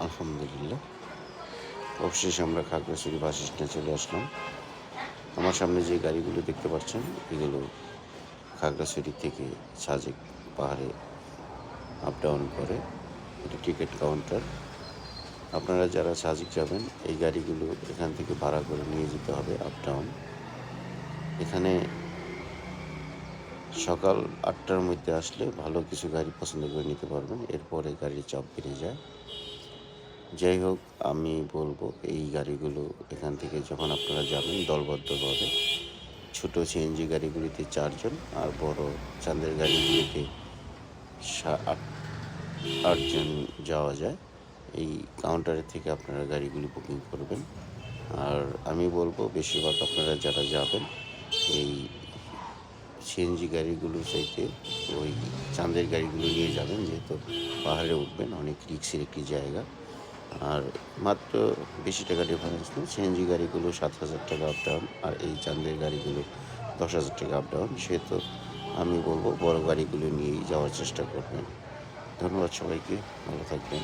আলহামদুলিল্লাহ। অবশেষে আমরা খাগড়াছড়ি বাস স্ট্যান্ডে চলে আসলাম। আমার সামনে যে গাড়িগুলো দেখতে পাচ্ছেন, এগুলো খাগড়াছড়ি থেকে সাজেক পাহাড়ে আপ ডাউন করে। এটা টিকিট কাউন্টার। আপনারা যারা সাজেক যাবেন, এই গাড়িগুলো এখান থেকে ভাড়া করে নিয়ে যেতে হবে আপ ডাউন। এখানে সকাল ৮টার মধ্যে আসলে ভালো কিছু গাড়ি পছন্দ করে নিতে পারবেন। এরপরে গাড়ির চাপ বেড়ে যায়। যাই হোক, আমি বলবো এই গাড়িগুলো এখান থেকে যখন আপনারা যাবেন দলবদ্ধভাবে, ছোট সিএনজি গাড়িগুলিতে ৪ জন আর বড় চাঁদের গাড়িগুলিতে ৮ জন যাওয়া যায়। এই কাউন্টারের থেকে আপনারা গাড়িগুলি বুকিং করবেন। আর আমি বলবো বেশিরভাগ আপনারা যারা যাবেন এই সিএনজি গাড়িগুলোর চাইতে ওই চাঁদের গাড়িগুলো নিয়ে যাবেন, যেহেতু পাহাড়ে উঠবেন, অনেক রিস্কের একটি জায়গা। আর মাত্র বেশি টাকা ডিফারেন্স নেই। সিএনজি গাড়িগুলো ৭,০০০ টাকা আপ ডাউন, আর এই চাঁদের গাড়িগুলো ১০,০০০ টাকা আপ ডাউন। সেহেতু আমি বলবো বড় গাড়িগুলো নিয়েই যাওয়ার চেষ্টা করবেন। ধন্যবাদ সবাইকে, ভালো থাকবেন।